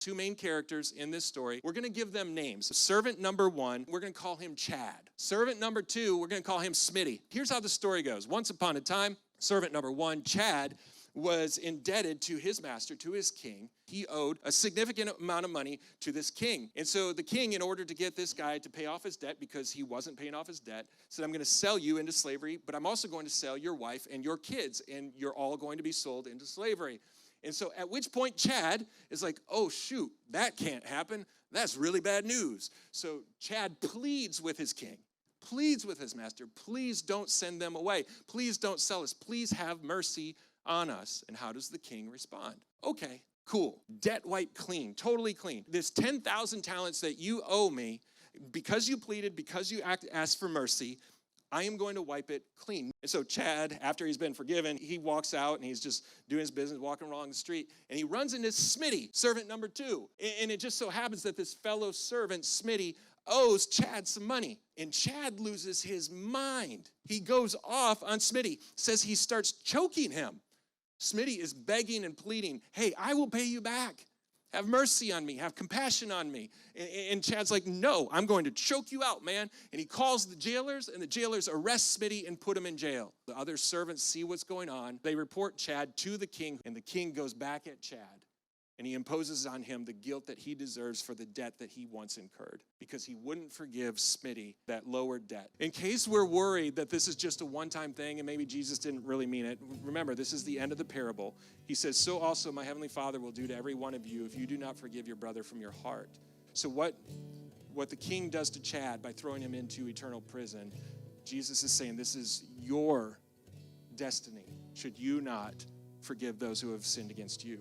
Two main characters in this story. We're going to give them names. Servant number 1, we're going to call him Chad. Servant number 2, we're going to call him Smitty. Here's how the story goes. Once upon a time, servant number 1, Chad, was indebted to his master, to his king. He owed a significant amount of money to this king. And so the king, in order to get this guy to pay off his debt, because he wasn't paying off his debt, said, I'm going to sell you into slavery, but I'm also going to sell your wife and your kids, and you're all going to be sold into slavery. And so at which point Chad is like, oh, shoot, that can't happen. That's really bad news. So Chad pleads with his king, pleads with his master, please don't send them away. Please don't sell us. Please have mercy on us. And how does the king respond? Okay, cool. Debt wiped clean, totally clean. This 10,000 talents that you owe me, because you pleaded, because you asked for mercy, I am going to wipe it clean. And so Chad, after he's been forgiven, he walks out and he's just doing his business, walking along the street, and he runs into Smitty, servant number 2. And it just so happens that this fellow servant, Smitty, owes Chad some money. And Chad loses his mind. He goes off on Smitty, says he starts choking him. Smitty is begging and pleading, hey, I will pay you back. Have mercy on me. Have compassion on me. And Chad's like, no, I'm going to choke you out, man. And he calls the jailers, and the jailers arrest Smitty and put him in jail. The other servants see what's going on. They report Chad to the king, and the king goes back at Chad, and he imposes on him the guilt that he deserves for the debt that he once incurred, because he wouldn't forgive Smitty that lower debt. In case we're worried that this is just a one-time thing and maybe Jesus didn't really mean it, remember, this is the end of the parable. He says, so also my heavenly Father will do to every one of you if you do not forgive your brother from your heart. So what the king does to Chad by throwing him into eternal prison, Jesus is saying this is your destiny should you not forgive those who have sinned against you.